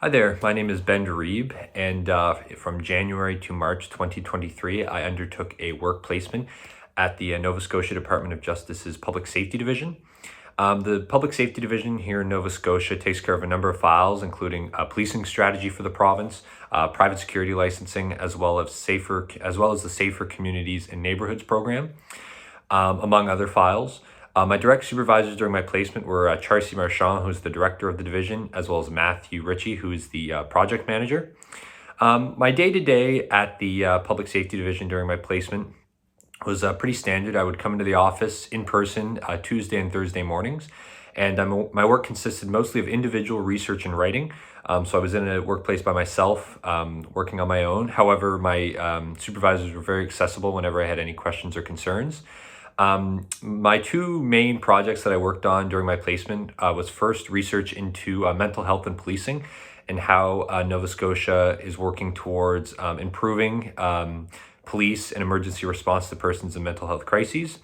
Hi there, my name is Ben Darib, and from January to March 2023, I undertook a work placement at the Nova Scotia Department of Justice's Public Safety Division. The Public Safety Division here in Nova Scotia takes care of a number of files, including policing strategy for the province, private security licensing, as well as the Safer Communities and Neighborhoods program, among other files. My direct supervisors during my placement were Charcy Marchand, who's the director of the division, as well as Matthew Ritchie, who's the project manager. My day-to-day at the Public Safety Division during my placement was pretty standard. I would come into the office in person Tuesday and Thursday mornings, and my work consisted mostly of individual research and writing. So I was in a workplace by myself, working on my own. However, my supervisors were very accessible whenever I had any questions or concerns. My two main projects that I worked on during my placement was first research into mental health and policing and how Nova Scotia is working towards improving police and emergency response to persons in mental health crises.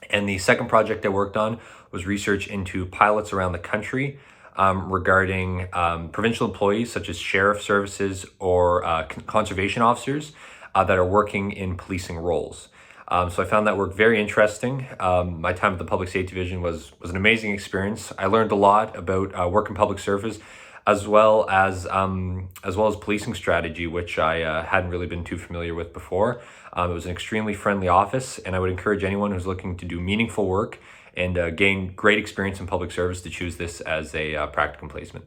And the second project I worked on was research into pilots around the country regarding provincial employees such as sheriff services or conservation officers that are working in policing roles. So I found that work very interesting. My time at the Public Safety Division was an amazing experience. I learned a lot about work in public service, as well as policing strategy, which I hadn't really been too familiar with before. It was an extremely friendly office, and I would encourage anyone who's looking to do meaningful work and gain great experience in public service to choose this as a practicum placement.